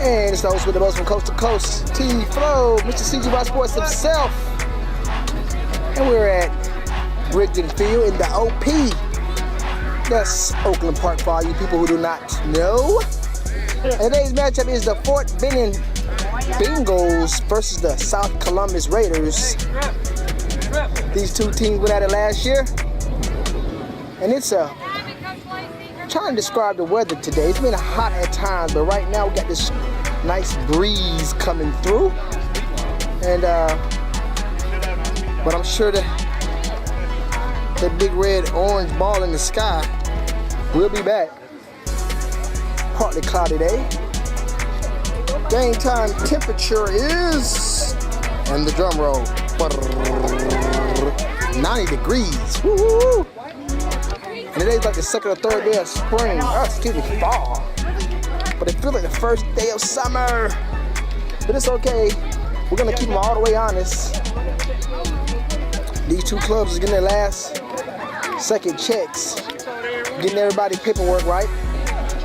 And it's the host with the most from coast to coast, T-Flow, Mr. CGYSports himself. And we're at Rigdon Field in the OP. That's Oakland Park for all you people who do not know. And today's matchup is the Fort Benning Bengals versus the South Columbus Raiders. These two teams went at it last year. And it's trying to describe the weather today. It's been hot at times, but right now we got this nice breeze coming through. And but I'm sure that big red orange ball in the sky will be back. Partly cloudy day. Game time temperature is, and the drum roll, 90 degrees. Woo-hoo. And today's like the second or third day of spring. Fall. But it feels like the first day of summer. But it's okay. We're gonna keep them all the way honest. These two clubs are getting their second checks, getting everybody paperwork right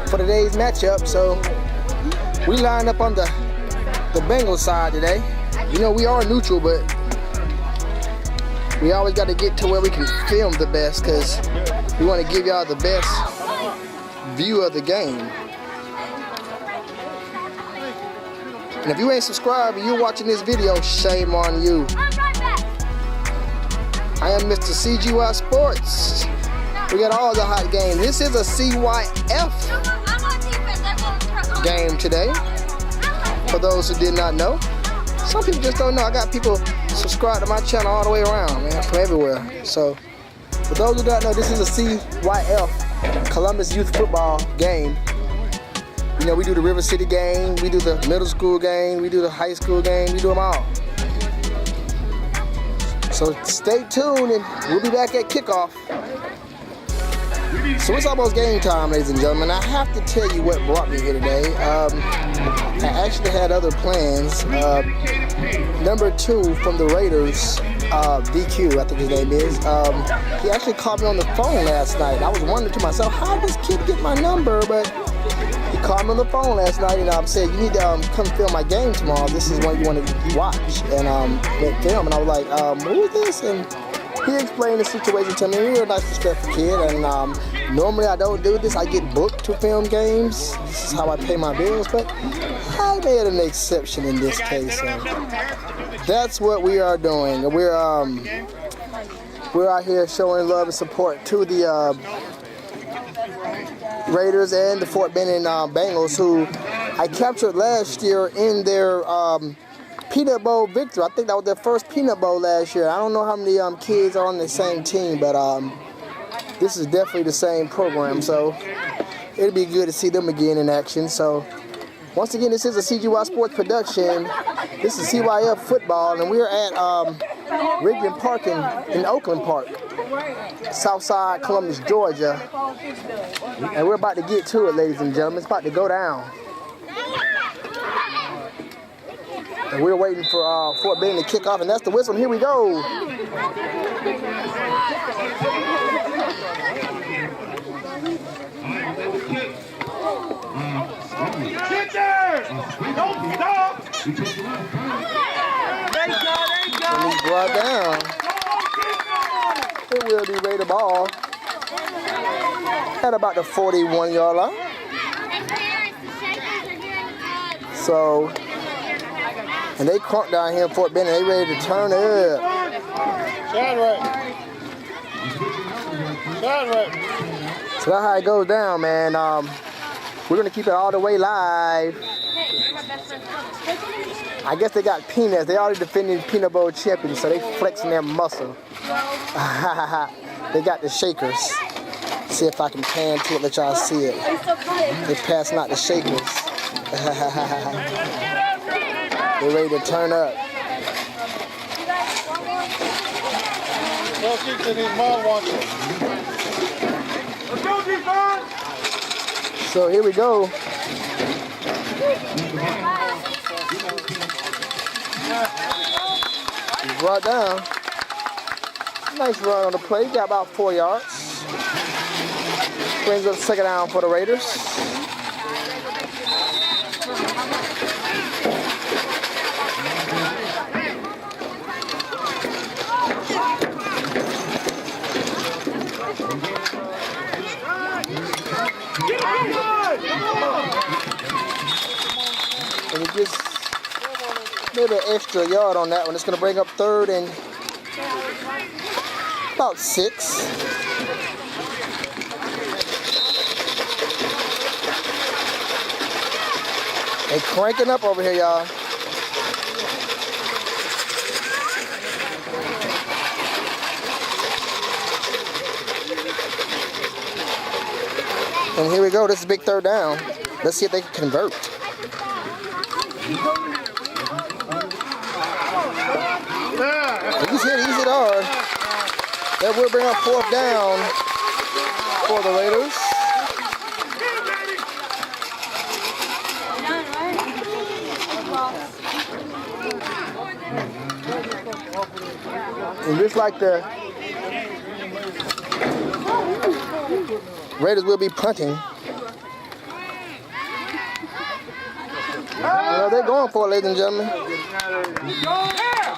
for today's matchup. So we lined up on the Bengals side today. You know, we are neutral, but we always got to get to where we can film the best, because we want to give y'all the best view of the game. And if you ain't subscribed and you're watching this video, shame on you. I am Mr. CGYSports. We got all the hot games. This is a CYF game today. For those who did not know. Some people just don't know. I got people subscribed to my channel all the way around, man, from everywhere. So, for those who don't know, this is a CYF, Columbus Youth Football game. You know, we do the River City game, we do the middle school game, we do the high school game, we do them all. So stay tuned and we'll be back at kickoff. So it's almost game time, ladies and gentlemen. I have to tell you what brought me here today. I actually had other plans. Number 2 from the Raiders, DQ, I think his name is. He actually called me on the phone last night. I was wondering to myself, how did this kid get my number? But he called me on the phone last night and said, you need to come film my game tomorrow. This is what you want to watch. And went film. And I was like, who is this? And he explained the situation to me. He was a nice, respectful kid. And normally I don't do this. I get booked to film games. This is how I pay my bills. But I made an exception in this case. So that's what we are doing. We're out here showing love and support to the Raiders and the Fort Benning Bengals, who I captured last year in their Peanut Bowl victory. I think that was their first Peanut Bowl last year. I don't know how many kids are on the same team, but this is definitely the same program, so it'll be good to see them again in action. So once again, this is a CGYSports production. This is CYF football, and we're at Rigdon Park in Oakland Park, Southside Columbus, Georgia. And we're about to get to it, ladies and gentlemen. It's about to go down. And we're waiting for Fort Benning to kick off, and that's the whistle. Here we go. Don't stop! He's brought down. It will be ready to ball at about the 41-yard line. So, and they crunk down here in Fort Benning. They ready to turn it up. So that's how it goes down, man. We're gonna keep it all the way live. I guess they got peanuts. They already defending Peanut Bowl champions, so they flexing their muscle. They got the shakers. See if I can pan to it, let y'all see it. They passing out the shakers. They're ready to turn up. So here we go. He's brought down. Nice run on the play. Got about 4 yards. Brings up second down for the Raiders. And he gets maybe an extra yard on that one. It's going to bring up 3rd and about 6. They cranking up over here, y'all. And here we go. This is a big 3rd down. Let's see if they can convert. He's hit easy hard. That will bring up 4th down for the Raiders. And just like the Raiders will be punting. They're going for it, ladies and gentlemen.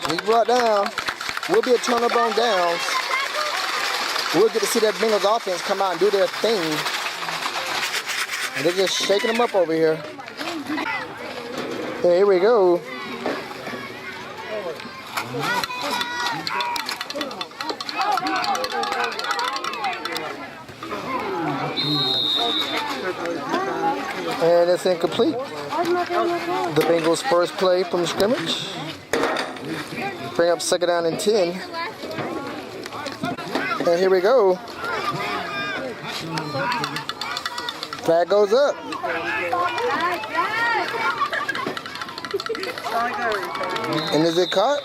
He's brought down. Will be a turnover on downs. We'll get to see that Bengals offense come out and do their thing. And they're just shaking them up over here. Hey, here we go. And it's incomplete. The Bengals' first play from scrimmage. Bring up 2nd down and 10. And here we go. Flag goes up. And is it caught?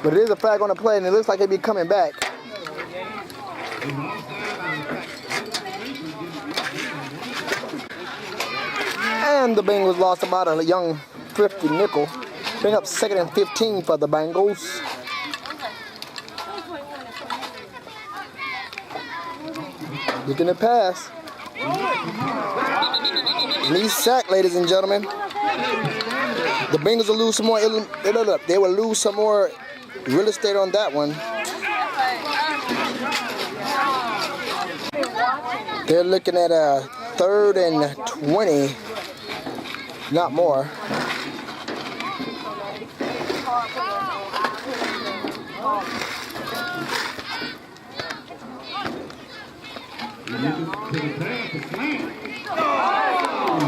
But it is a flag on the play, and it looks like they'll be coming back. And the Bengals lost about a young thrifty nickel. Bring up 2nd and 15 for the Bengals. Looking to pass. Knee sack, ladies and gentlemen. The Bengals will lose some more. They will lose some more real estate on that one. They're looking at a 3rd and 20. Not more.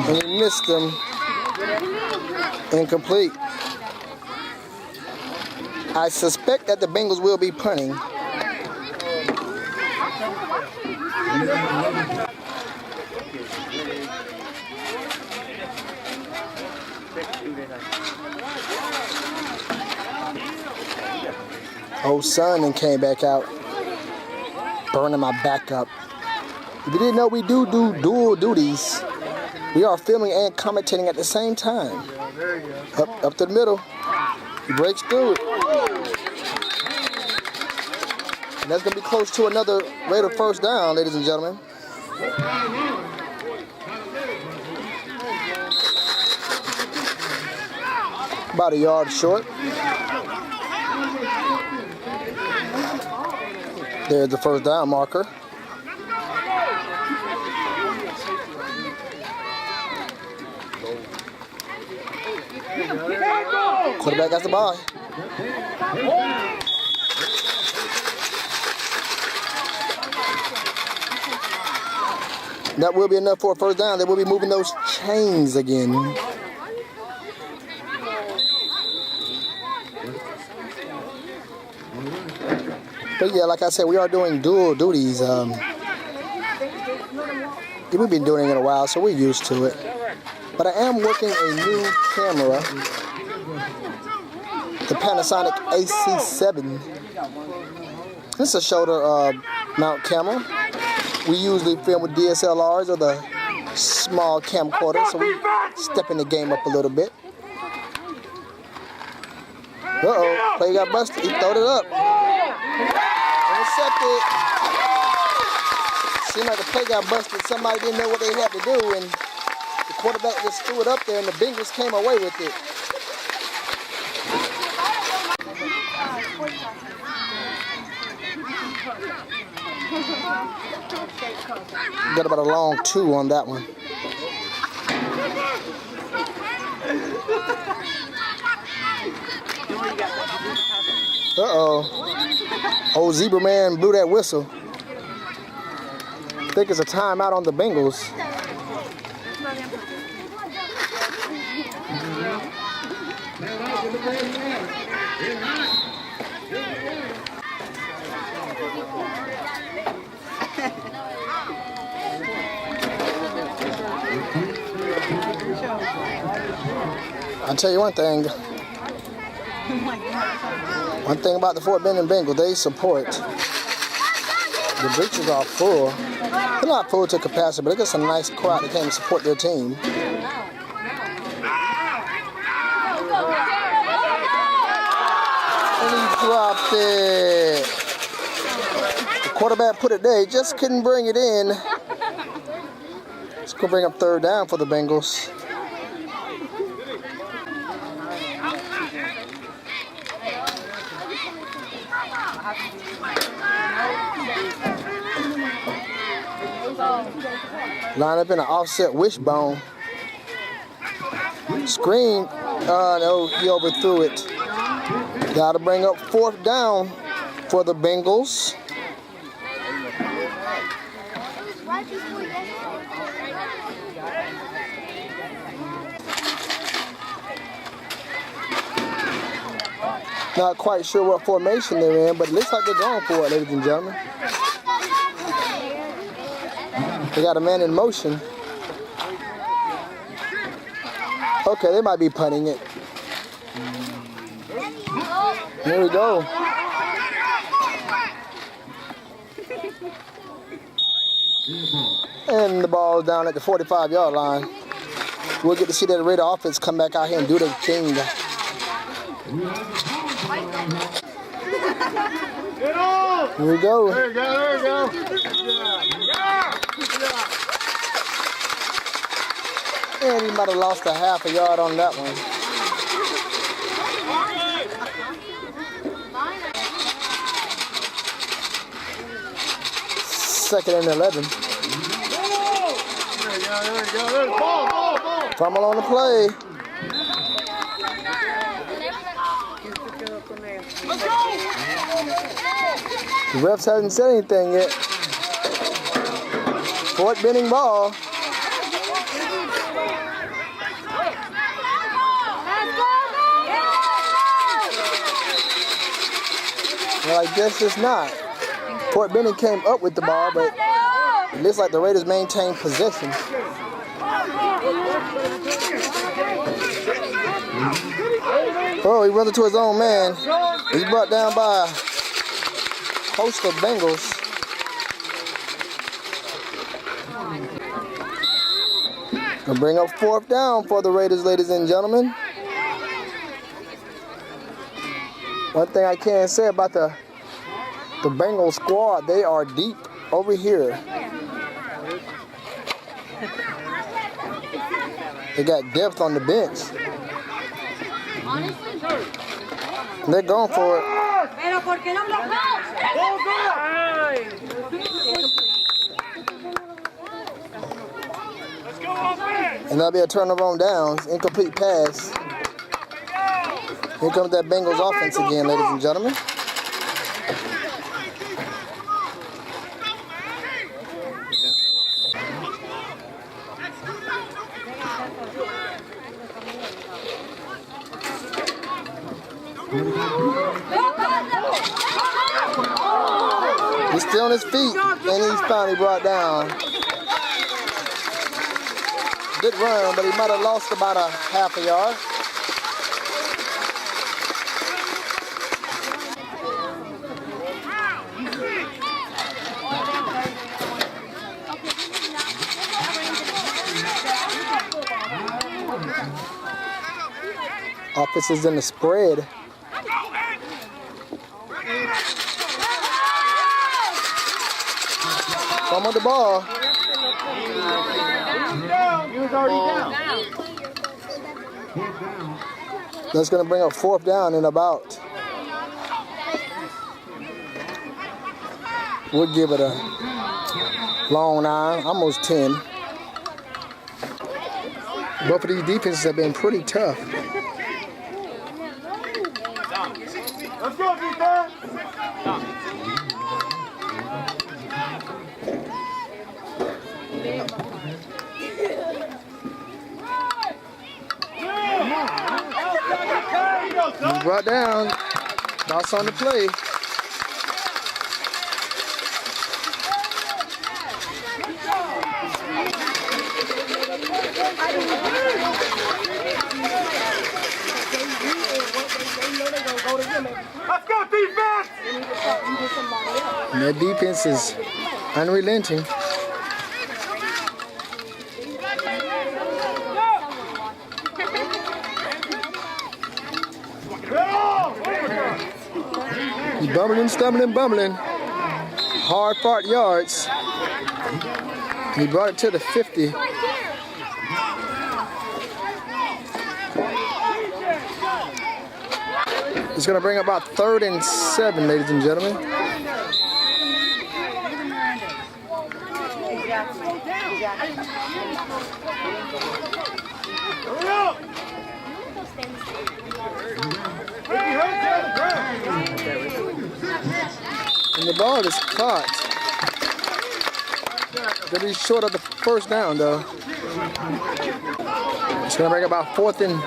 And he missed them. Incomplete. I suspect that the Bengals will be punting. Old son and came back out, burning my back up. If you didn't know, we do dual duties. We are filming and commentating at the same time. Up to the middle. He breaks through it. And that's going to be close to another Raider 1st down, ladies and gentlemen. About a yard short. There's the 1st down marker. Quarterback has the ball. That will be enough for a 1st down. They will be moving those chains again. But yeah, like I said, we are doing dual duties. We've been doing it in a while, so we're used to it. But I am working a new camera, the Panasonic AC7. This is a shoulder mount camera. We usually film with DSLRs or the small camcorder, so we stepping the game up a little bit. Uh-oh, play got busted. He throwed it up. Intercepted. Seemed like the play got busted. Somebody didn't know what they had to do, and the quarterback just threw it up there, and the Bengals came away with it. Got about a long 2 on that one. Uh-oh. Old Zebra Man blew that whistle. I think it's a timeout on the Bengals. I'll tell you one thing. One thing about the Fort Benning Bengals, they support. The bleachers are full. They're not full to capacity, but they got some nice crowd that came to support their team. And he dropped it. The quarterback put it there. He just couldn't bring it in. It's going to bring up 3rd down for the Bengals. Line up in an offset wishbone. Screen. No, he overthrew it. Got to bring up 4th down for the Bengals. Not quite sure what formation they're in, but it looks like they're going for it, ladies and gentlemen. They got a man in motion. Okay, they might be punting it. Here we go. And the ball down at the 45-yard line. We'll get to see that Raider offense come back out here and do their thing. Here we go. There we go, there we go. And he might have lost a half a yard on that one. Second and 11. There we go, there we go. There's ball. Fumble on the play. Let's go! The refs hasn't said anything yet. Fort Benning ball. Well, I guess it's not. Fort Benning came up with the ball, but it looks like the Raiders maintained possession. Oh, he runs into his own man. He's brought down by a host of Bengals. Gonna bring up 4th down for the Raiders, ladies and gentlemen. One thing I can say about the Bengals squad, they are deep over here. They got depth on the bench. They're going for it. And that'll be a turnover on downs. Incomplete pass. Here comes that Bengals offense again, ladies and gentlemen. He's still on his feet, and he's finally brought down. Good run, but he might have lost about a half a yard. Offense is in the spread. Come on the ball. He was already down. That's going to bring up 4th down in about We'll give it a long 9, almost 10. Both of these defenses have been pretty tough. Let's go, defense! He brought down. Bounce on the play. Let's go, defense! And their defense is unrelenting. He's bumbling, stumbling, bumbling. Hard fought yards. He brought it to the 50. It's going to bring about 3rd and 7, ladies and gentlemen. And the ball is caught. Gonna be short of the first down though. It's gonna bring about 4th and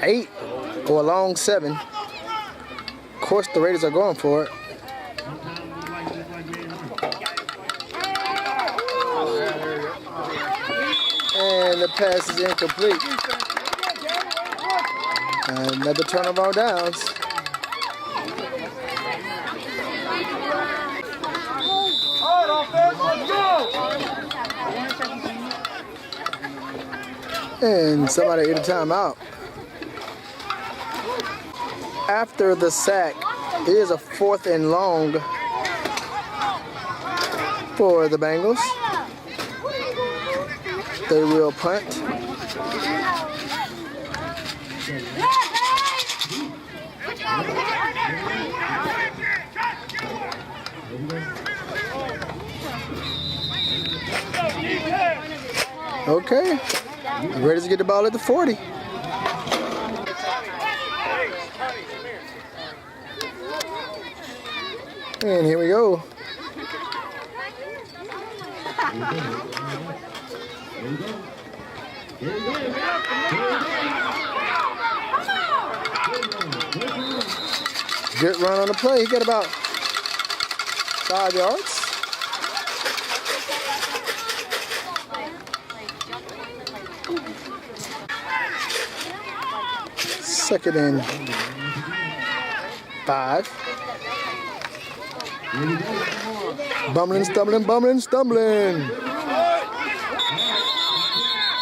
8 or a long 7. Of course the Raiders are going for it. And the pass is incomplete. Another turnover on downs. And somebody ate a timeout. After the sack, it is a 4th and long for the Bengals. They will punt. Okay, ready to get the ball at the 40. And here we go. Good run on the play. He got about 5 yards. Second and 5. Bumbling, stumbling, bumbling, stumbling.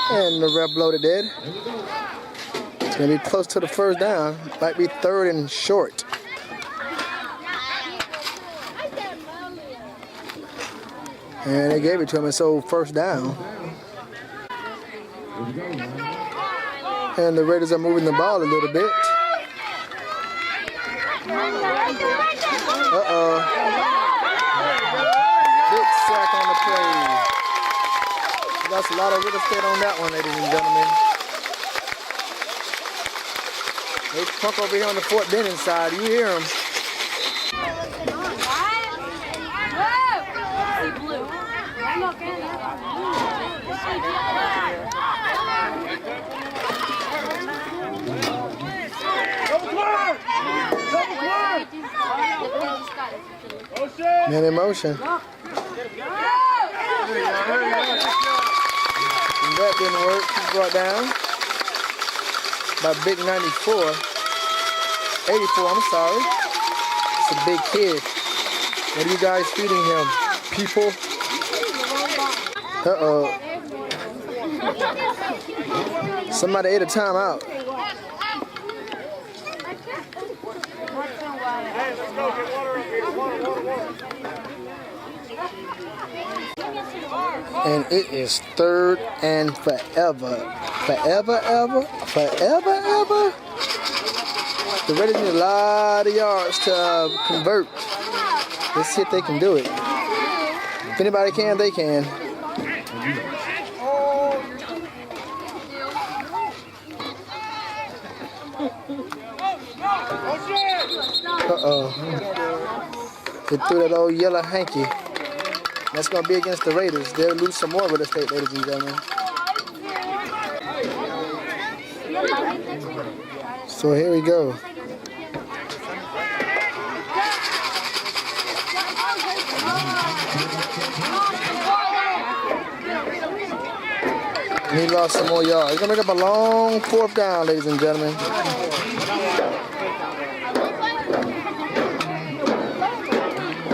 And the ref bloated dead. It's going to be close to the first down. Might be 3rd and short. And they gave it to him, and so first down. And the Raiders are moving the ball a little bit. Uh-oh. Big sack on the play. That's a lot of real estate on that one, ladies and gentlemen. They punk over here on the Fort Benning side. You hear them. Man in motion. And that didn't work. He's brought down by Big 94. 84, I'm sorry. It's a big kid. What are you guys feeding him? People? Uh-oh. Somebody ate a timeout. And it is 3rd and forever. Forever, ever? Forever, ever? The Raiders need a lot of yards to convert. Let's see if they can do it. If anybody can, they can. Uh-oh. They threw that old yellow hanky. That's going to be against the Raiders. They'll lose some more real estate, ladies and gentlemen. So here we go. And he lost some more yards. He's going to make up a long 4th down, ladies and gentlemen.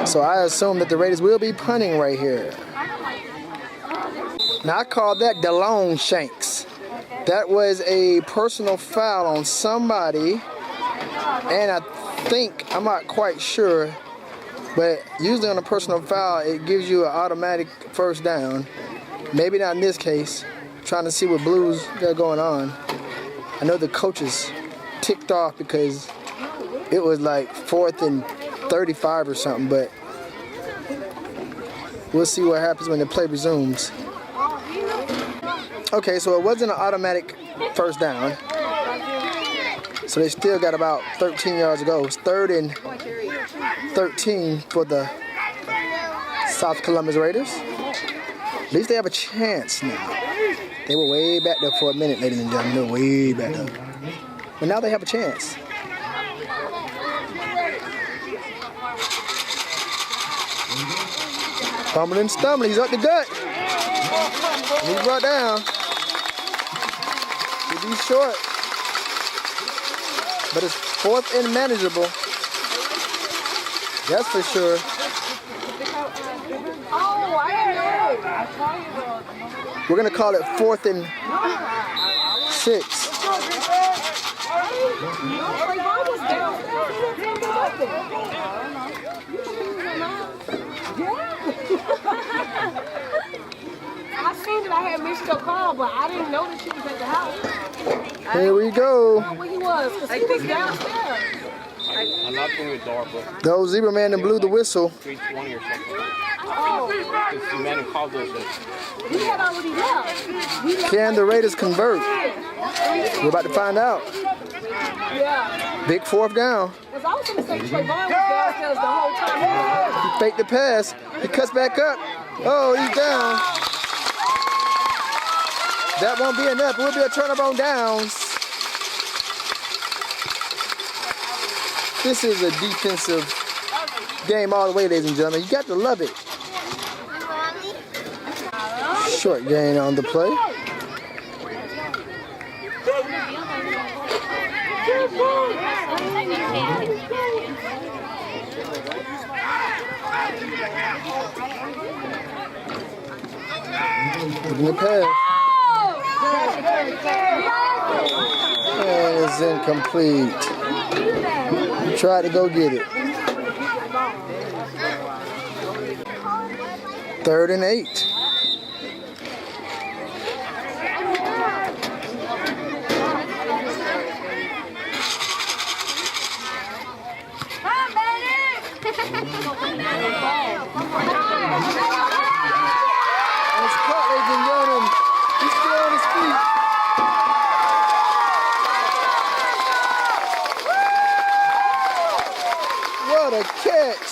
So I assume that the Raiders will be punting right here. Now I call that DeLone Shanks. That was a personal foul on somebody, and I think, I'm not quite sure, but usually on a personal foul it gives you an automatic 1st down. Maybe not in this case. Trying to see what Blues got going on. I know the coaches ticked off because it was like 4th and 35 or something, but we'll see what happens when the play resumes. Okay, so it wasn't an automatic 1st down. So they still got about 13 yards to go. It's 3rd and 13 for the South Columbus Raiders. At least they have a chance now. They were way back there for a minute, ladies and gentlemen. They were way back there. But now they have a chance. Fumbling, stumbling, he's up the gut. He's brought down. He's short. But it's 4th and manageable. That's for sure. Oh, I didn't know. We're going to call it 4th and 6. I seen that I had missed your call, but I didn't know that she was at the house. Here we go. Where he was, because he was downstairs. I'm not going with door, but The old zebra man that blew the whistle. 320 or something. Oh, Because the man who called us he had already left. He left. Can the Raiders convert? We're about to find out. Yeah. Big 4th down. Because I was going to say Trayvon was downstairs the whole time. He faked the pass. He cuts back up. Oh, he's down. That won't be enough. It will be a turnover on downs. This is a defensive game all the way, ladies and gentlemen. You got to love it. Short gain on the play. Getting the pass. And it's incomplete. He tried to go get it. 3rd and 8. It's caught, ladies and gentlemen. He's still on his feet. What a catch.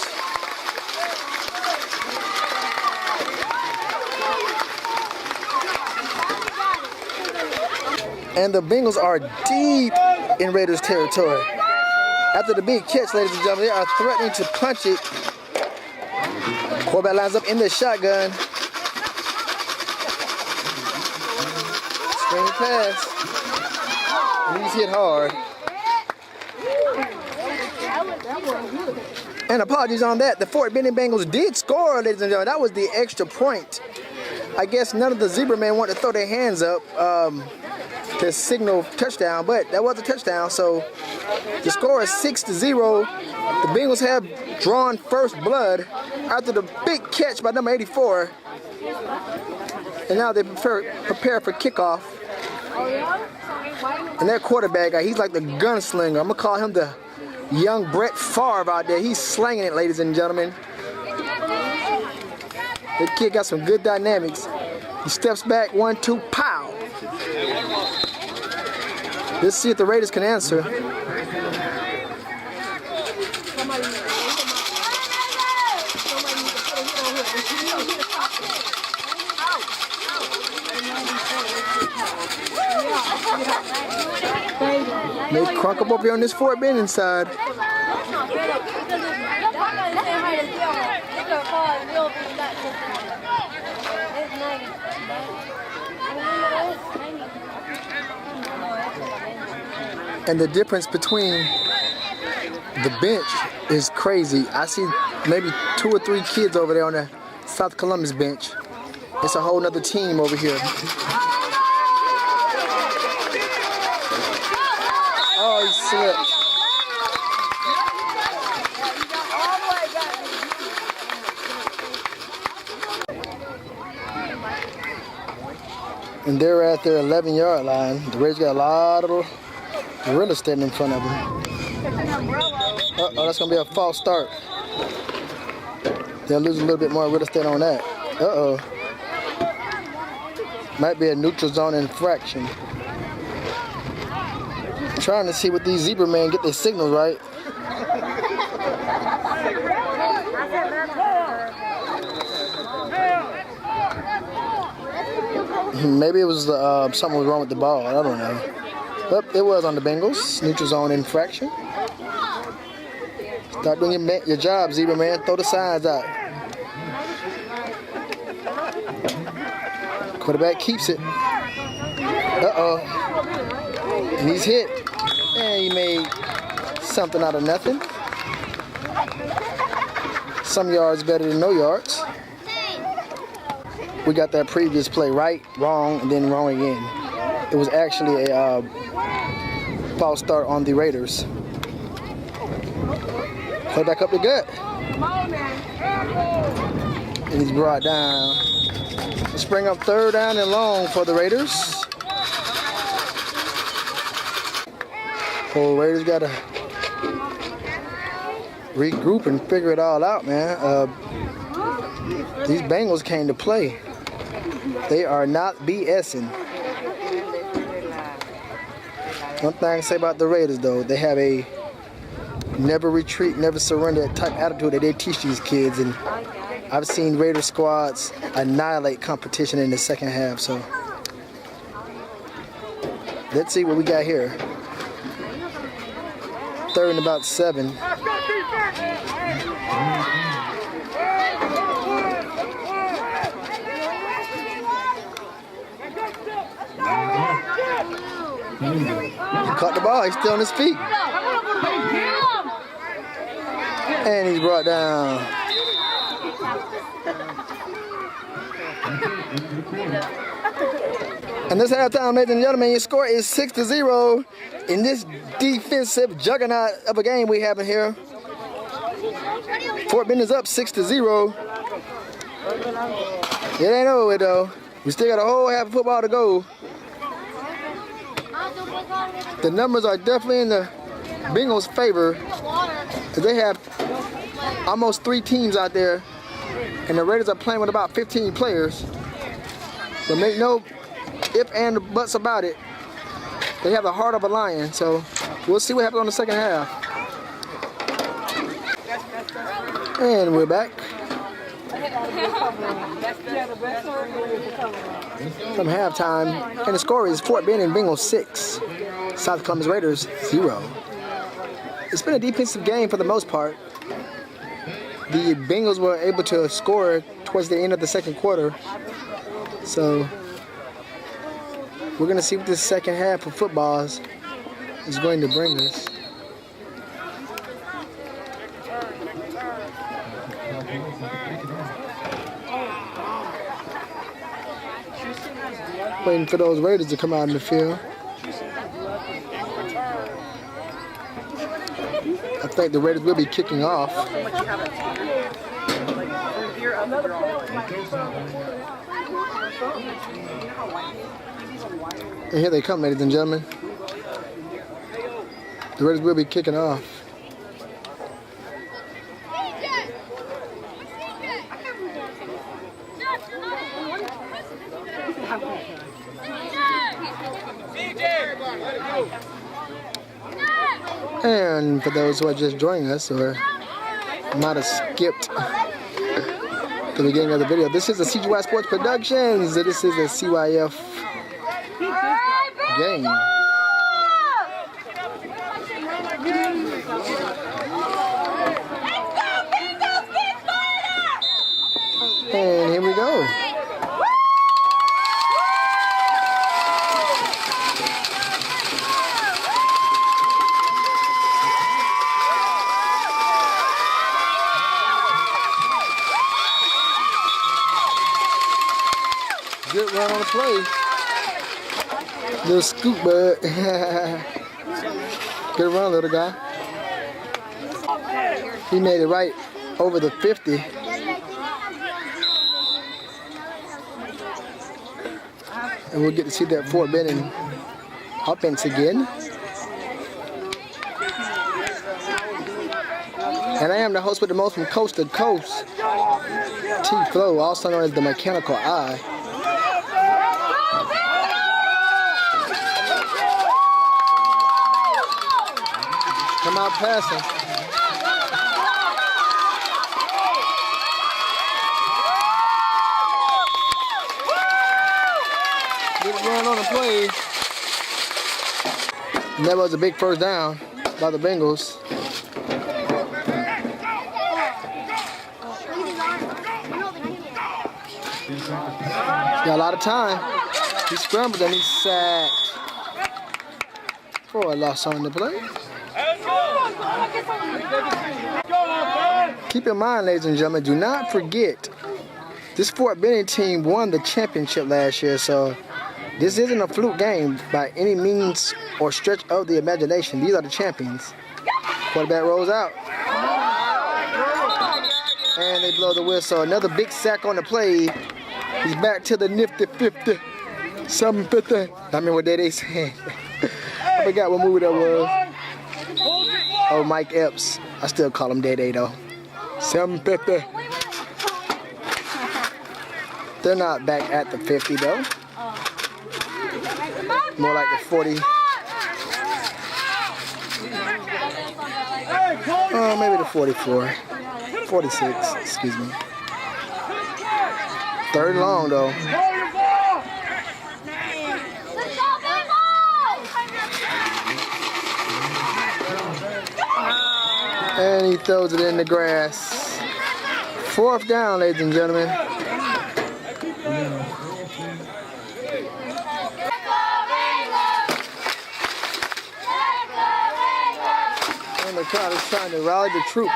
And the Bengals are deep in Raiders territory. After the big catch, ladies and gentlemen, they are threatening to punch it. Quarterback lines up in the shotgun. Screen pass. And he's hit hard. And apologies on that. The Fort Benning Bengals did score, ladies and gentlemen. That was the extra point. I guess none of the zebra men wanted to throw their hands up to signal touchdown, but that was a touchdown. So the score is 6-0. The Bengals have drawn first blood after the big catch by number 84. And now they prepare for kickoff. And their quarterback guy, he's like the gunslinger. I'm going to call him the young Brett Favre out there. He's slanging it, ladies and gentlemen. That kid got some good dynamics. He steps back, 1-2, pow! Let's see if the Raiders can answer. They crunk up here on this Fort Benning side. And the difference between the bench is crazy. I see maybe 2 or 3 kids over there on the South Columbus bench. It's a whole nother team over here. Oh, he slipped. And they're at their 11-yard line. The Raiders got a lot of real estate in front of them. Uh-oh, that's going to be a false start. They'll lose a little bit more real estate on that. Uh-oh. Might be a neutral zone infraction. Trying to see what these zebra men get their signals right. Maybe it was something was wrong with the ball. I don't know. But it was on the Bengals. Neutral zone infraction. Start doing your job, zebra man. Throw the signs out. Quarterback keeps it. Uh-oh. And he's hit. And he made something out of nothing. Some yards better than no yards. We got that previous play right, wrong, and then wrong again. It was actually a false start on the Raiders. Play back up the gut. And he's brought down. Let's bring up 3rd down and long for the Raiders. Oh, Raiders got to regroup and figure it all out, man. These Bengals came to play. They are not BSing. One thing I say about the Raiders, though, they have a never retreat, never surrender type attitude that they teach these kids. And I've seen Raider squads annihilate competition in the second half. So let's see what we got here. 3rd and about 7. He caught the ball. He's still on his feet. And he's brought down. And this halftime, ladies and gentlemen, your score is 6-0 in this defensive juggernaut of a game we have in here. Fort Benning is up 6-0. It ain't over though. We still got a whole half of football to go. The numbers are definitely in the Bengals' favor. They have almost 3 teams out there, and the Raiders are playing with about 15 players. But make no ifs and buts about it. They have the heart of a lion, so we'll see what happens on the second half. And we're back. From halftime, and the score is Fort Benning Bengals 6, South Columbus Raiders 0. It's been a defensive game for the most part. The Bengals were able to score towards the end of the second quarter, so we're going to see what this second half of football is going to bring us. Waiting for those Raiders to come out in the field. I think the Raiders will be kicking off. And here they come, ladies and gentlemen. The Raiders will be kicking off. And for those who are just joining us or might have skipped the beginning of the video, this is a CGYSports Productions. This is a CYF game. And here we go. Good run on the play. Little scoop, bud. Good run, little guy. He made it right over the 50. And we'll get to see that Fort Benning offense again. And I am the host with the most from coast to coast, T-Flow, also known as the Mechanical Eye. Come out passing. Good run on the play. And that was a big first down by the Bengals. Got a lot of time. He scrambled and he sacked for a loss on the play. Keep in mind, ladies and gentlemen, do not forget, this Fort Benning team won the championship last year, so this isn't a fluke game by any means or stretch of the imagination. These are the champions. Quarterback rolls out. And they blow the whistle. Another big sack on the play. He's back to the nifty 50. 750. I mean, what they said. I forgot what movie that was. Oh, Mike Epps. I still call him Day though. 750. They're not back at the 50 though. More like the 40. Oh, maybe the 44. 46, excuse me. Third and long though. And he throws it in the grass. Fourth down, ladies and gentlemen. And the crowd is trying to rally the troops.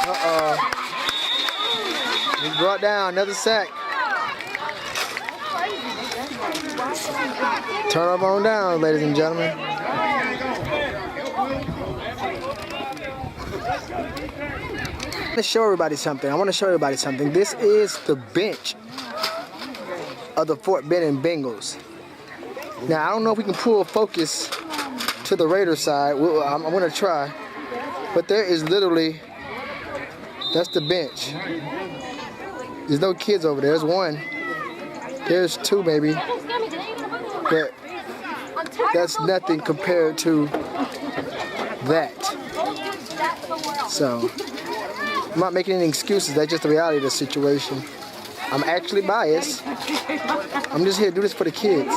Uh-oh. He's brought down, another sack. Turn up on down, ladies and gentlemen. I want to show everybody something. This is the bench of the Fort Benning Bengals. Now, I don't know if we can pull focus to the Raiders side. I'm going to try. But there is literally, that's the bench. There's no kids over there. There's one. There's two, maybe. But that's nothing compared to that. So, I'm not making any excuses. That's just the reality of the situation. I'm actually biased. I'm just here to do this for the kids.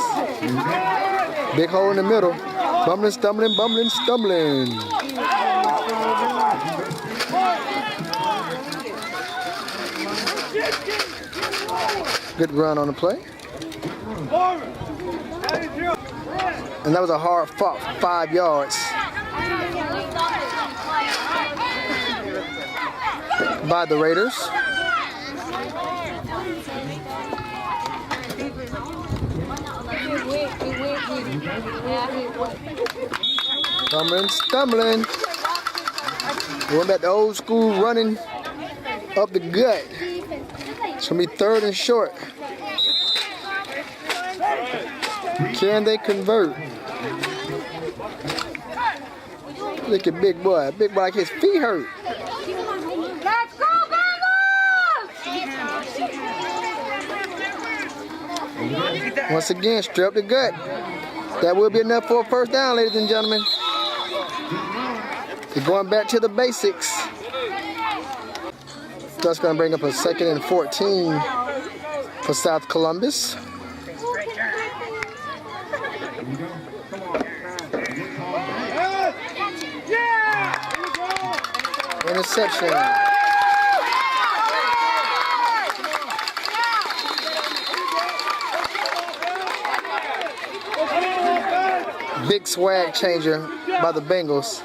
Big hole in the middle. Bumbling, stumbling, bumbling, stumbling. Good run on the play. And that was a hard fought 5 yards by the Raiders. Stumbling. Going back to old school running up the gut. It's going to be 3rd and short. Can they convert? Look at big boy. Big boy like his feet hurt. Let's go, Bengals! Once again, strip the gut. That will be enough for a first down, ladies and gentlemen. They're going back to the basics. That's going to bring up a 2nd and 14 for South Columbus. Interception. Big swag changer by the Bengals.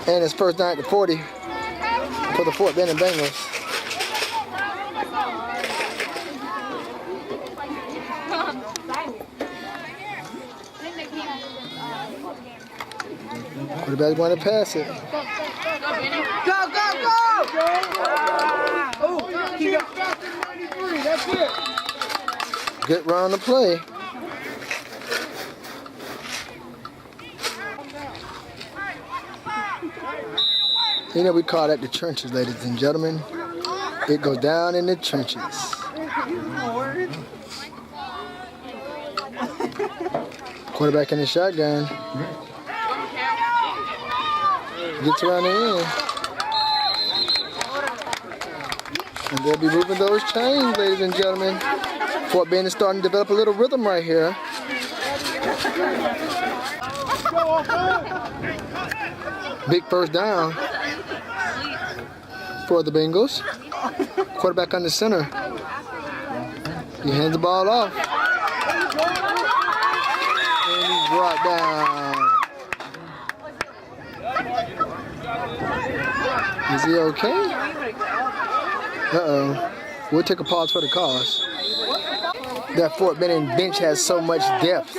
And it's first down at the 40 for the Fort Benning Bengals. Quarterback's going to pass it. Go, go, go! Oh, he got stopped in 93. That's it. Good run to play. You know, we call that the trenches, ladies and gentlemen. It goes down in the trenches. Quarterback in the shotgun. Gets around the end. And they'll be moving those chains, ladies and gentlemen. Fort Benning is starting to develop a little rhythm right here. Big first down for the Bengals. Quarterback on the center. He hands the ball off. And he's brought down. Is he okay? Uh-oh. We'll take a pause for the cause. That Fort Benning bench has so much depth.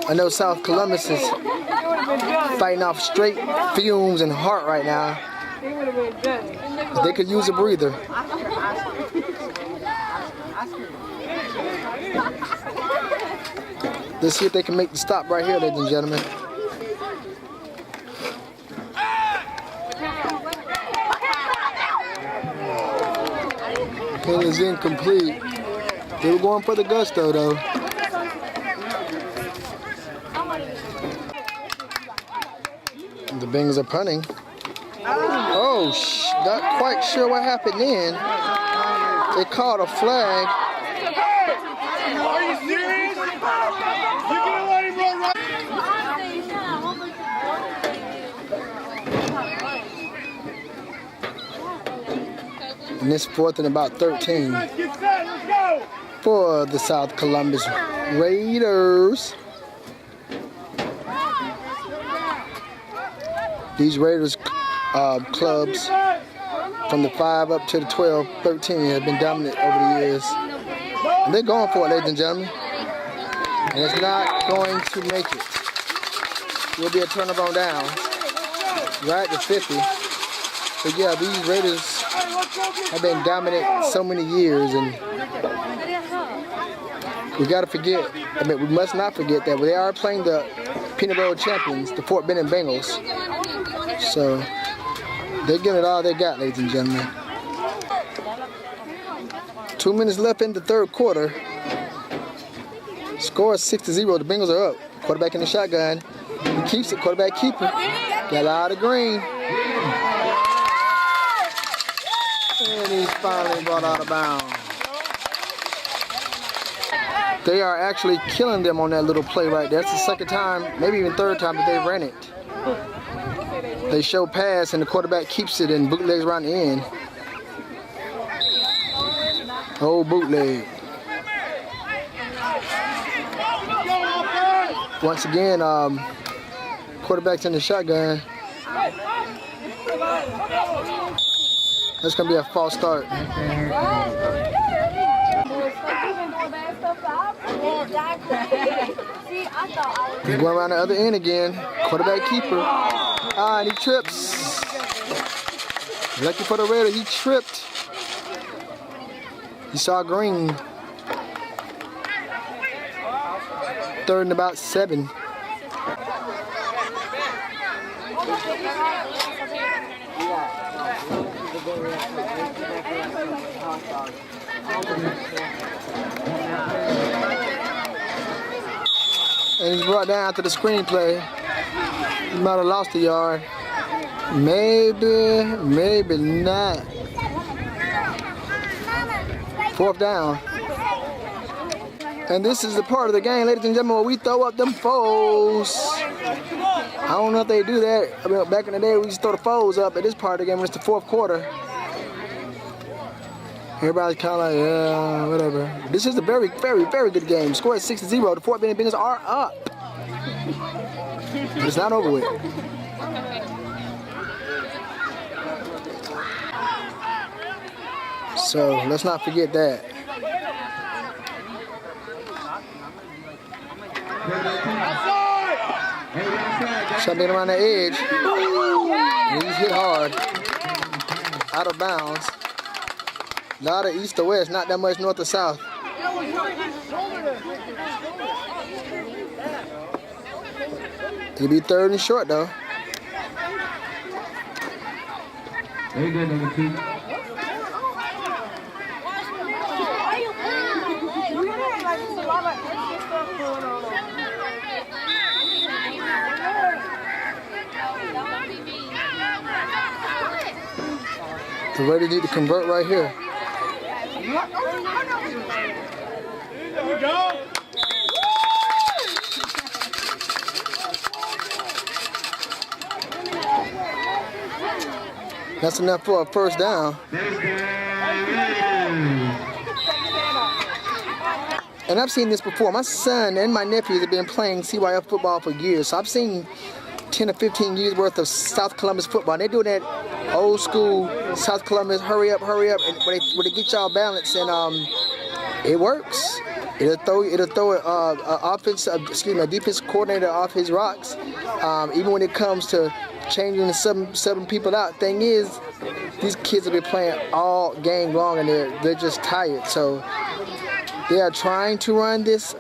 I know South Columbus is fighting off straight fumes and heart right now. They could use a breather. Let's see if they can make the stop right here, ladies and gentlemen. It is incomplete. They were going for the gusto, though. The Bengals are punting. Oh, not quite sure what happened then. They called a flag. Are you serious? You're gonna let him run right? And it's 4th and about 13 Get set, let's go! for the South Columbus Raiders. These Raiders clubs from the 5 up to the 12, 13 have been dominant over the years. And they're going for it, ladies and gentlemen. And it's not going to make it. Will be a turnover on down. Right to 50. But yeah, these Raiders have been dominant so many years, and we gotta forget, we must not forget that they are playing the Peanut Bowl champions, the Fort Benning Bengals. So they're giving it all they got, ladies and gentlemen. 2 minutes left in the third quarter. Score is 6-0. The Bengals are up. Quarterback in the shotgun. He keeps it. Quarterback keeper. Got out of green. And he's finally brought out of bounds. They are actually killing them on that little play right there. That's the second time, maybe even third time that they ran it. They show pass and the quarterback keeps it and bootlegs around the end. Oh, bootleg. Once again, quarterback's in the shotgun. That's going to be a false start. He's going around the other end again. Quarterback keeper. And he trips. Lucky for the Raider, he tripped. He saw green. 3rd and about 7. And he's brought down after the screenplay. He might have lost a yard. Maybe, maybe not. 4th down. And this is the part of the game, ladies and gentlemen, where we throw up them foes. I don't know if they do that. I mean, back in the day, we used to throw the foes up. At this part of the game, when it's the 4th quarter, everybody's kind of like, yeah, whatever. This is a very, very, very good game. Score is 6-0. The Fort Benning Bengals are up. But it's not over with. So let's not forget that. Something around the edge. He's hit hard. Out of bounds. A lot of east to west, not that much north to south. It'll be 3rd and short though. Very good, number 2. The Raiders need to convert right here. There we go. That's enough for a 1st down. And I've seen this before. My son and my nephews have been playing CYF football for years. So I've seen 10 or 15 years worth of South Columbus football. They're doing that old school South Columbus, hurry up, and where they get y'all balance, and it works. It'll throw a defense coordinator off his rocks. Even when it comes to changing seven people out. Thing is, these kids have been playing all game long and they're just tired. So they are trying to run this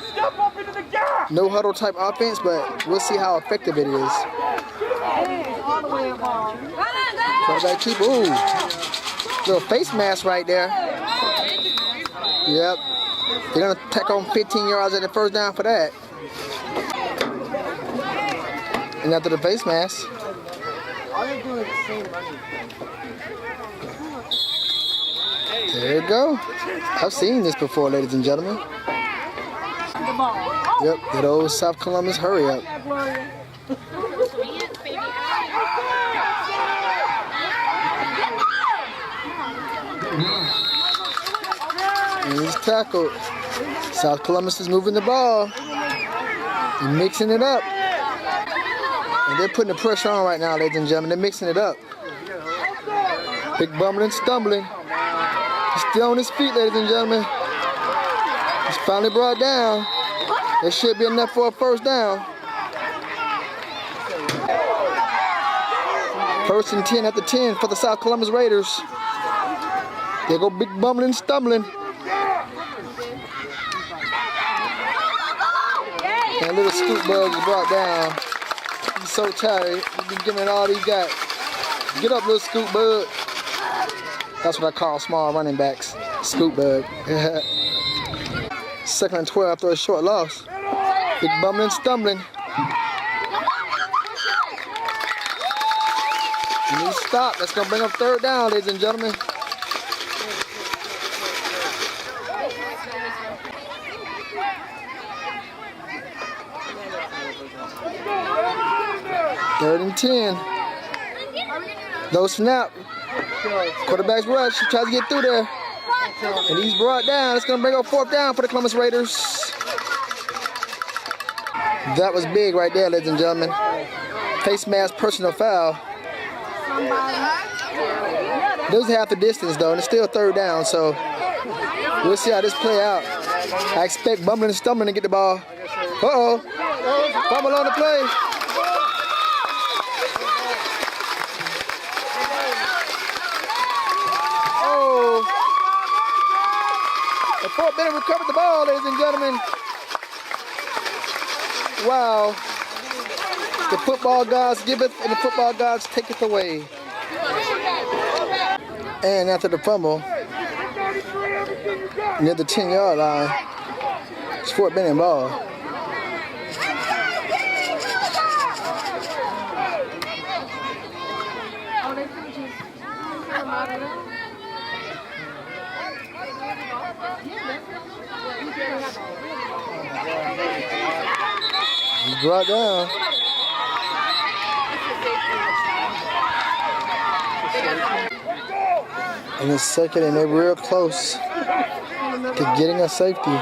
Step up into the gap. no huddle type offense, but we'll see how effective it is. Quarterback keep, ooh, little face mask right there. Yep, they're gonna tack on 15 yards at the 1st down for that. And after the face mask, there you go. I've seen this before, ladies and gentlemen. Yep, that old South Columbus hurry up. And he's tackled. South Columbus is moving the ball. They're mixing it up. And they're putting the pressure on right now, ladies and gentlemen. They're mixing it up. Big bumbling, stumbling. He's still on his feet, ladies and gentlemen. He's finally brought down. That should be enough for a 1st down. 1st and 10 at the 10 for the South Columbus Raiders. They go big bumbling, stumbling. And a little scoop bug is brought down. He's so tired. He's been giving it all he got. Get up, little scoop bug. That's what I call small running backs. Scoop bug. 2nd and 12 after a short loss. Big bumbling, stumbling. And he stopped. That's going to bring up 3rd down, ladies and gentlemen. Third and 10. No snap. Quarterback's rush. He tries to get through there. And he's brought down. It's going to bring up 4th down for the Columbus Raiders. That was big right there, ladies and gentlemen. Face mask personal foul. Doesn't have the distance though, and it's still 3rd down, so we'll see how this play out. I expect bumbling and stumbling to get the ball. Uh-oh. Fumble on the play. Oh. A Fort Benning recovered the ball, ladies and gentlemen. Wow. The football gods giveth and the football gods taketh away. And after the fumble, near the 10-yard line, it's Fort Benning ball. He's brought down. And it's second, and they're real close to getting a safety.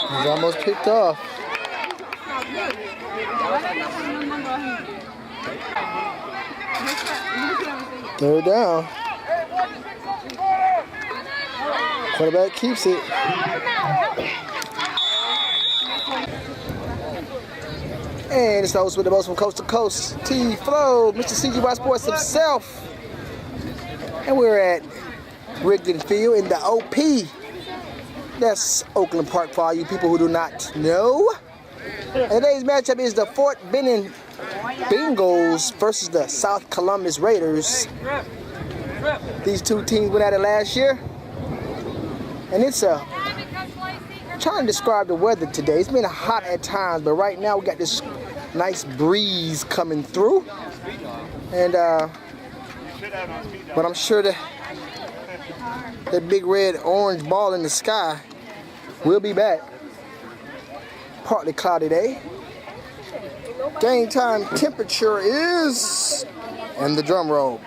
He's almost picked off. Third down. Quarterback keeps it. And it's the host with the most from coast to coast, T-Flow, Mr. CGYSports himself. And we're at Rigdon Field in the OP. That's Oakland Park for all you people who do not know. And today's matchup is the Fort Benning Bengals versus the South Columbus Raiders. These two teams went at it last year. And it's trying to describe the weather today. It's been hot at times, but right now we got this nice breeze coming through. And but I'm sure that big red orange ball in the sky will be back. Partly cloudy day. Game time temperature is, and the drum roll,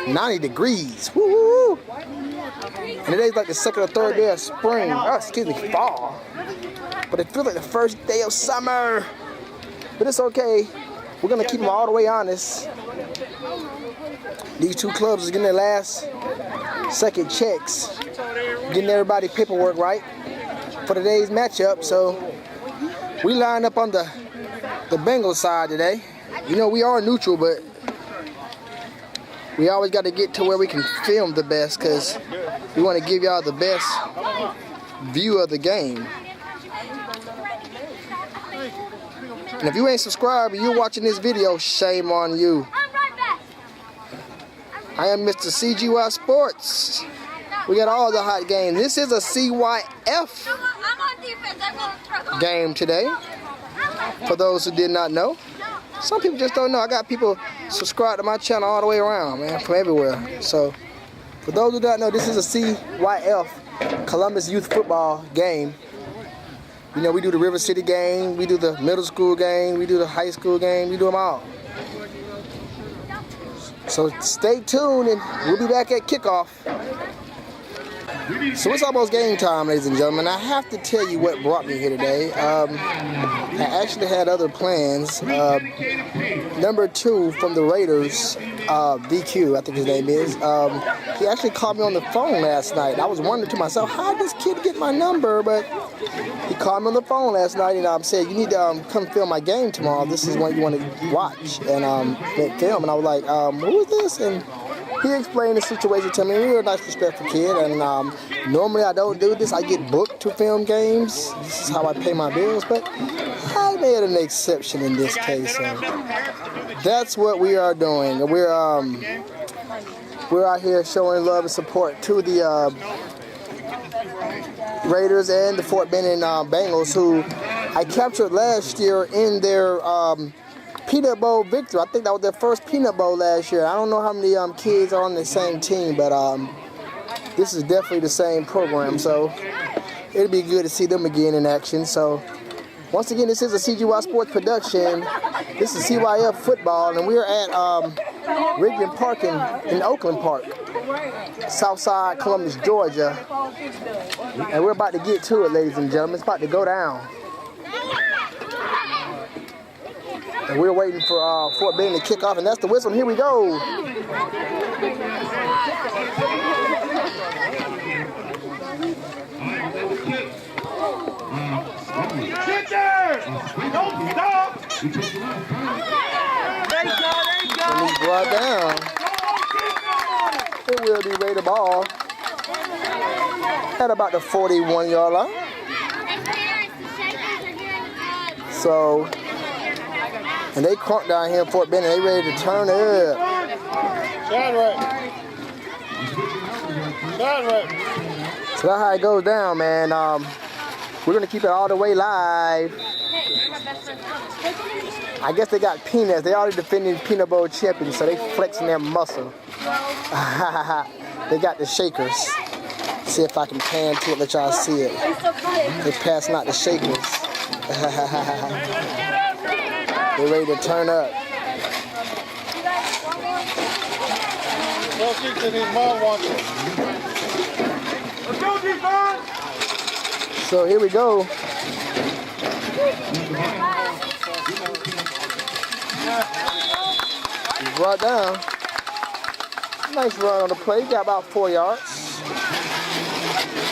90 degrees. Woo! And today's like the second or third day of spring. Fall. But it feels like the first day of summer. But it's okay. We're gonna keep them all the way honest. These two clubs are getting their last second checks, getting everybody paperwork right for today's matchup. So we lined up on the Bengals side today. You know, we are neutral, but we always got to get to where we can film the best, because we want to give y'all the best view of the game. And if you ain't subscribed and you're watching this video, shame on you. I am Mr. CGYSports. We got all the hot games. This is a CYF game today, for those who did not know. Some people just don't know. I got people subscribed to my channel all the way around, man, from everywhere. So, for those who don't know, this is a CYF, Columbus Youth Football game. You know, we do the River City game, we do the middle school game, we do the high school game, we do them all. So stay tuned, and we'll be back at kickoff. So it's almost game time, ladies and gentlemen. I have to tell you what brought me here today. I actually had other plans. Number 2 from the Raiders, VQ, I think his name is. He actually called me on the phone last night. I was wondering to myself, how did this kid get my number? But he called me on the phone last night, and said, you need to come film my game tomorrow. This is what you want to watch and film. And I was like, who is this? And he explained the situation to me. Real nice, respectful kid. And normally I don't do this. I get booked to film games. This is how I pay my bills. But I made an exception in this case. And that's what we are doing. We're out here showing love and support to the Raiders and the Fort Benning Bengals, who I captured last year in their Peanut Bowl victory. I think that was their first Peanut Bowl last year. I don't know how many kids are on the same team, but this is definitely the same program, so it'll be good to see them again in action. So once again, this is a CGYSports production. This is CYF football, and we're at Rigdon Park in Oakland Park, Southside Columbus, Georgia. And we're about to get to it, ladies and gentlemen. It's about to go down. And we're waiting for Fort Benning to kick off, and that's the whistle. Here we go. Get there! Don't stop! And he's brought down. It will be ready to ball at about the 41-yard line. So, and they crunk down here in Fort Benning. They ready to turn it up. So that's how it goes down, man. We're gonna keep it all the way live. I guess they got peanuts. They already defending Peanut Bowl champions, so they flexing their muscle. They got the shakers. See if I can pan to it, let y'all see it. They passing out the shakers. They're ready to turn up. Let's go, defense! So here we go. He's brought down. Nice run on the play. Got about 4 yards.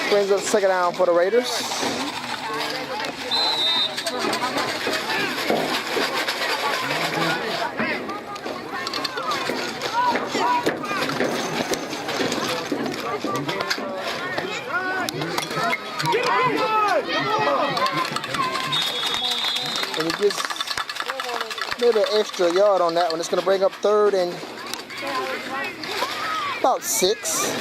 Brings up second down for the Raiders. And he gets maybe an extra yard on that one. It's going to bring up third and about 6.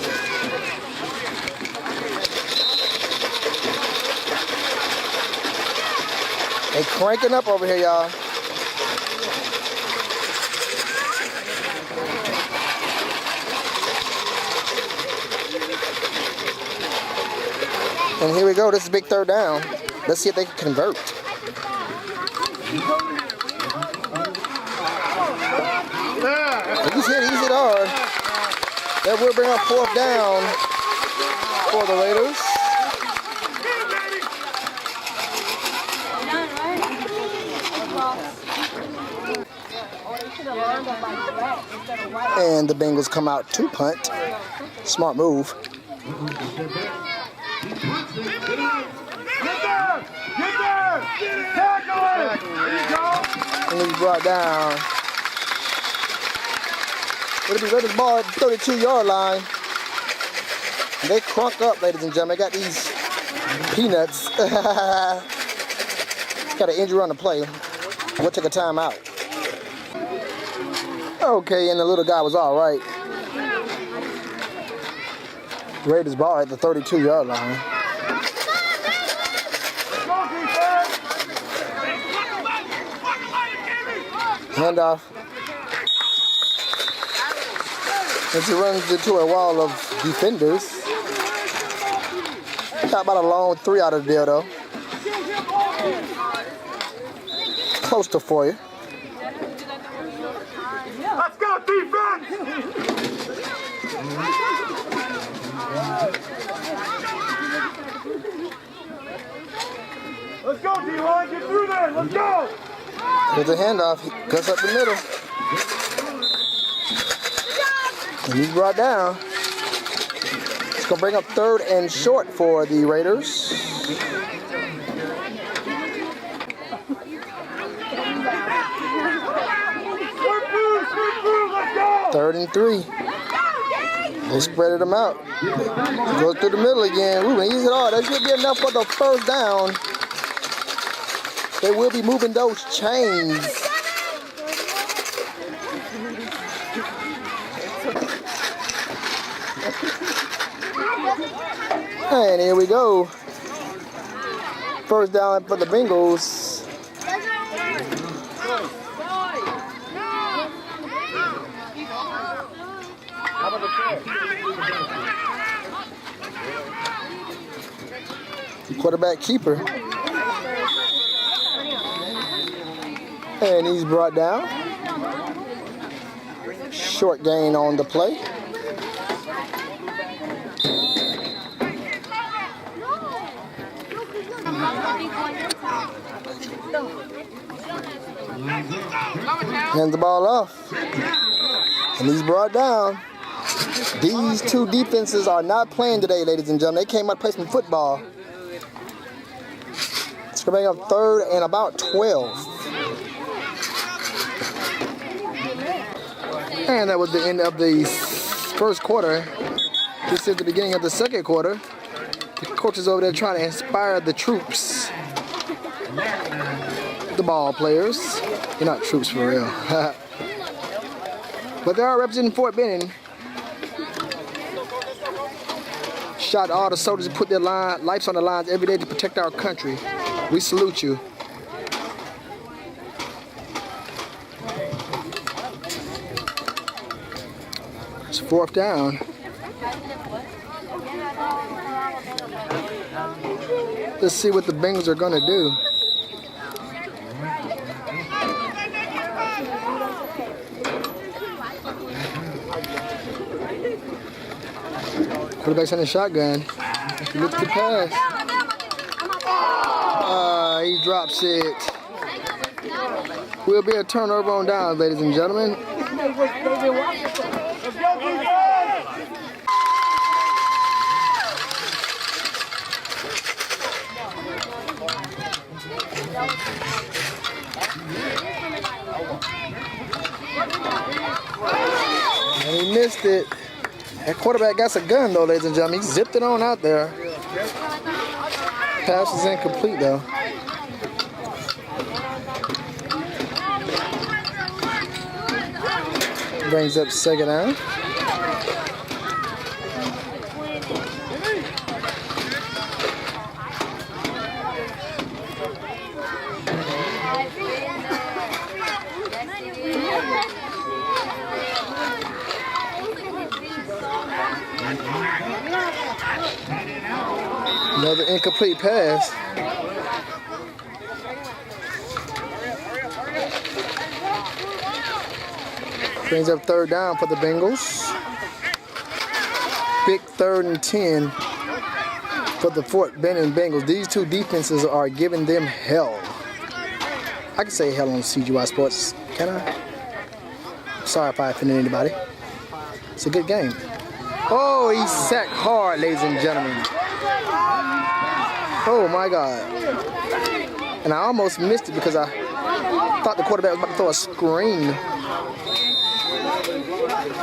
They cranking up over here, y'all. And here we go. This is a big third down. Let's see if they can convert. He's hit hard. That will bring up fourth down for the Raiders. And the Bengals come out to punt. Smart move. Get there! Tackle it! There you go! And he's brought down. It'll be ready to ball at the 32-yard line. And they crunk up, ladies and gentlemen. They got these peanuts. Got an injury on the play. We'll take a timeout. Okay, and the little guy was all right. Raiders ball at the 32-yard line. Handoff. As he runs into a wall of defenders. Got about a long 3 out of the deal, though. Close to 4. Let's go, defense! Let's go, D-line, get through there, let's go! There's a handoff, he cuts up the middle. And he's brought down. It's gonna bring up third and short for the Raiders. Third and 3. They spreaded them out. Goes through the middle again. Ooh, and he's hit hard. That should be enough for the first down. They will be moving those chains. And here we go. First down for the Bengals. Quarterback keeper. And he's brought down. Short gain on the play. Hands the ball off. And he's brought down. These two defenses are not playing today, ladies and gentlemen. They came out to play some football. It's going to bring up 3rd and about 12. And that was the end of the first quarter. This is the beginning of the second quarter. The coaches over there trying to inspire the troops. The ball players. They're not troops for real. But they are representing Fort Benning. Shout out to all the soldiers who put their lives on the lines every day to protect our country. We salute you. It's 4th down. Let's see what the Bengals are going to do. Quarterback's in the shotgun. He looks to pass. He drops it. Will be a turnover on down, ladies and gentlemen. And he missed it. That quarterback got a gun though, ladies and gentlemen. He zipped it on out there. Pass is incomplete though. Brings up 2nd down. Another incomplete pass. Brings up 3rd down for the Bengals. Big 3rd and 10 for the Fort Benning Bengals. These two defenses are giving them hell. I can say hell on CGYSports, can I? Sorry if I offended anybody. It's a good game. Oh, he sacked hard, ladies and gentlemen. Oh my God. And I almost missed it because I thought the quarterback was about to throw a screen.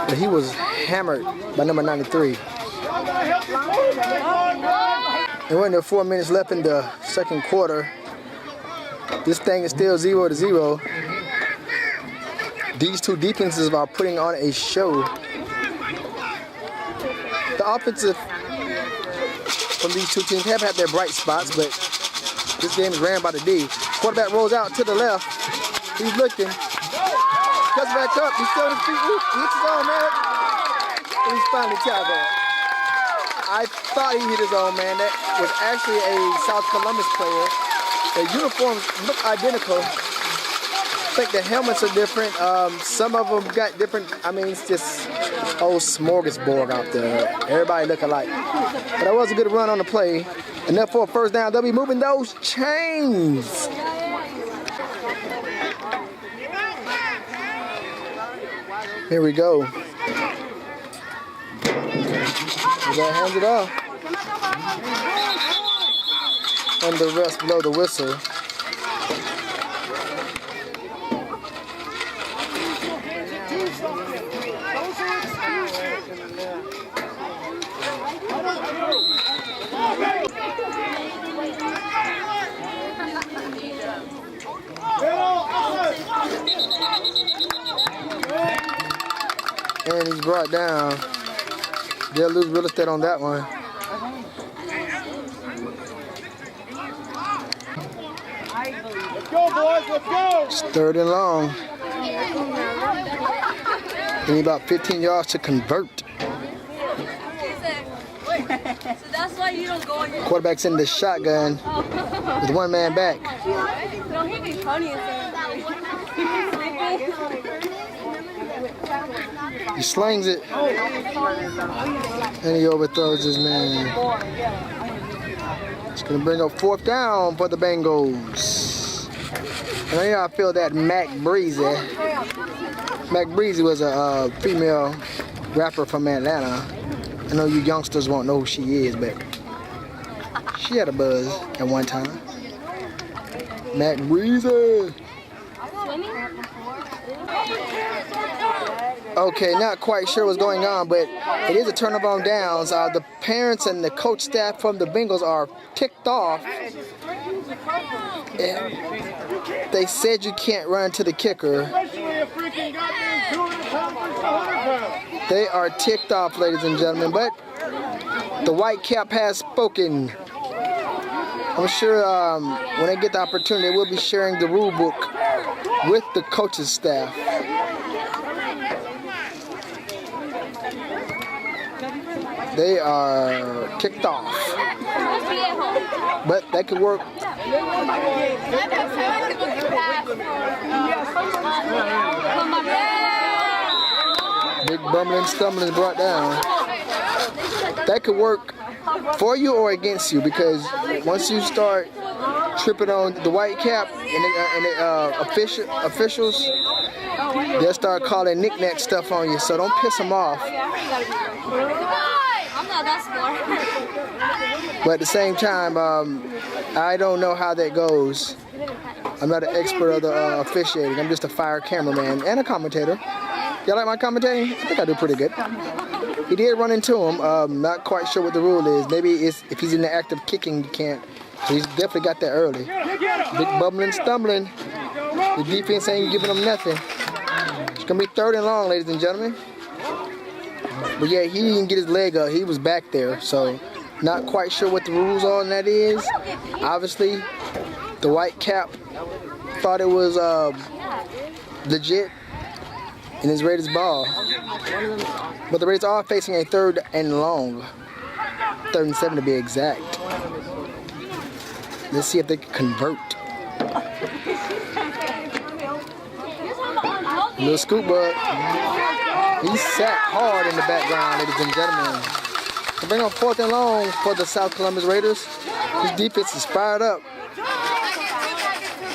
But he was hammered by number 93. And when there are 4 minutes left in the second quarter, this thing is still 0-0. These two defenses are putting on a show. The offensive from these two teams have had their bright spots, but this game is ran by the D. Quarterback rolls out to the left. He's looking. Cuts back up. He's still on his feet. He hits his own man. And he's finally tackled. I thought he hit his own man. That was actually a South Columbus player. The uniforms look identical. I think the helmets are different. Some of them got different. I mean, it's just a whole smorgasbord out there. Everybody look alike. But that was a good run on the play. Enough for a 1st down. They'll be moving those chains. Here we go. We got hands it off. And the rest blow the whistle. And he's brought down. They'll lose real estate on that one. Let's go, boys. Let's go. It's 3rd and long. They need about 15 yards to convert. So that's why you don't go on your... Quarterback's in the shotgun with 1 man back. No, he'd be funny He slings it. And he overthrows his man. It's going to bring up 4th down for the Bengals. I know y'all feel that Mac Breezy. Mac Breezy was a female rapper from Atlanta. I know you youngsters won't know who she is, but she had a buzz at one time. Mac Breezy. Okay, not quite sure what's going on, but it is a turnover on downs. The parents and the coach staff from the Bengals are ticked off. They said you can't run to the kicker. They are ticked off, ladies and gentlemen, but the white cap has spoken. I'm sure when they get the opportunity, they will be sharing the rule book with the coach's staff. They are kicked off, but that could work. Big bumbling, stumbling brought down. That could work for you or against you, because once you start tripping on the white cap and the officials, they'll start calling knick-knack stuff on you. So don't piss them off. I'm not that smart. But at the same time, I don't know how that goes. I'm not an expert of the officiating. I'm just a fire cameraman and a commentator. Y'all like my commentating? I think I do pretty good. He did run into him. Not quite sure what the rule is. Maybe it's if he's in the act of kicking, you can't. So he's definitely got that early. Big bumbling, stumbling. The defense ain't giving him nothing. It's going to be 3rd and long, ladies and gentlemen. But yeah, he didn't get his leg up. He was back there. So not quite sure what the rules on that is. Obviously, the white cap thought it was legit in his Raiders ball. But the Raiders are facing a 3rd and long. 3rd and 7 to be exact. Let's see if they can convert. Little scoop bug. He sat hard in the background, ladies and gentlemen. To bring on 4th and long for the South Columbus Raiders. This defense is fired up.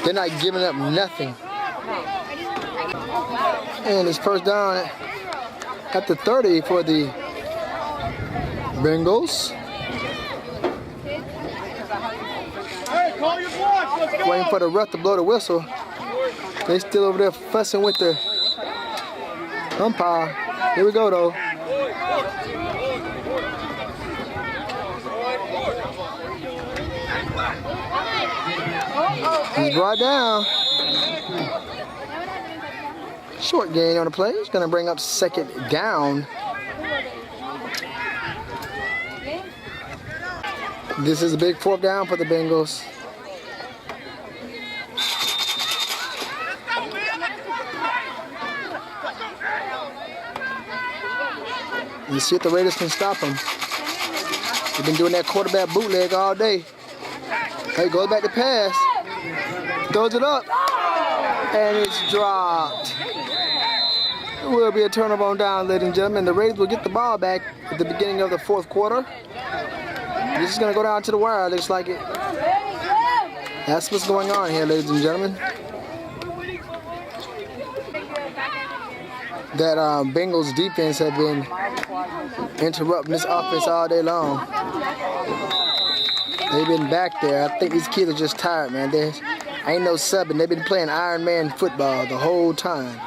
They're not giving up nothing. And it's 1st down at the 30 for the Bengals. Waiting for the ref to blow the whistle. They still over there fussing with the umpire. Here we go though. He's brought down. Short gain on the play. He's gonna bring up 2nd down. This is a big 4th down for the Bengals. Let's see if the Raiders can stop him. They've been doing that quarterback bootleg all day. Hey, goes back to pass. Throws it up. And it's dropped. It will be a turnover on down, ladies and gentlemen. The Raiders will get the ball back at the beginning of the 4th quarter. This is going to go down to the wire, looks like it. That's what's going on here, ladies and gentlemen. That Bengals defense have been interrupting this offense all day long. They've been back there. I think these kids are just tired, man. There ain't no subbing. They've been playing Iron Man football the whole time.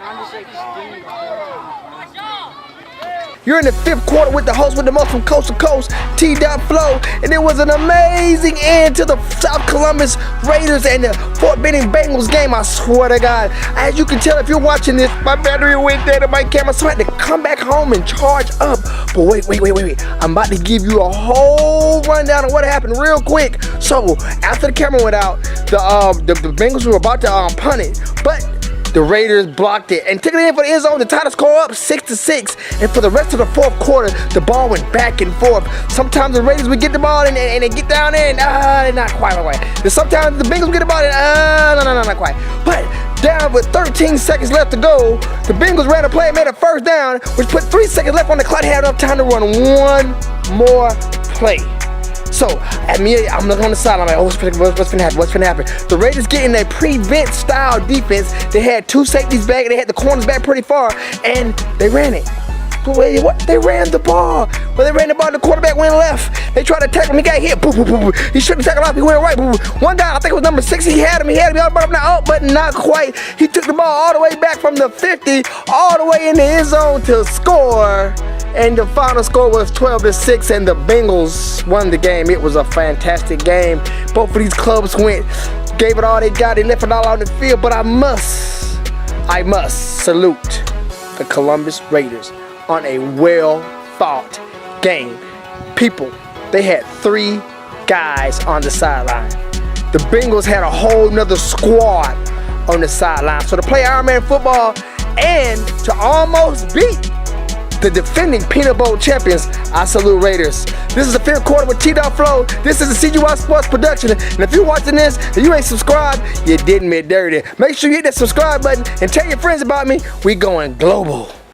You're in the 5th quarter with the host with the most from coast to coast, T.Flow, and it was an amazing end to the South Columbus Raiders and the Fort Benning Bengals game, I swear to God. As you can tell if you're watching this, my battery went dead on my camera, so I had to come back home and charge up. But wait. I'm about to give you a whole rundown of what happened real quick. So, after the camera went out, the Bengals were about to punt it, but the Raiders blocked it and took it in for the end zone. The Titans score up 6-6. And for the rest of the 4th quarter, the ball went back and forth. Sometimes the Raiders would get the ball and they get down there and not quite. And sometimes the Bengals would get the ball and not quite. But down with 13 seconds left to go, the Bengals ran a play and made a 1st down, which put 3 seconds left on the clock. Had enough time to run one more play. So, at me, I'm looking on the side. I'm like, oh, what's finna happen? What's finna happen? The Raiders getting a prevent style defense. They had 2 safeties back. They had the corners back pretty far, and they ran it. Wait, what? They ran the ball. Well, they ran the ball. The quarterback went left. They tried to tackle him. He got hit. Boo, boo, boo, boo. He shouldn't tackle off. He went right. Boo, boo. One guy, I think it was number 6. He had him. He had him. He all brought him out, but not quite. He took the ball all the way back from the 50, all the way in the end zone to score. And the final score was 12-6, and the Bengals won the game. It was a fantastic game. Both of these clubs gave it all they got. They left it all on the field. But I must salute the Columbus Raiders on a well-thought game. People, they had 3 guys on the sideline. The Bengals had a whole nother squad on the sideline. So to play Ironman football and to almost beat the defending Peanut Bowl champions, I salute Raiders. This is the 5th quarter with T-Dog Flow. This is a CGYSports production. And if you're watching this and you ain't subscribed, you did me dirty. Make sure you hit that subscribe button and tell your friends about me. We going global.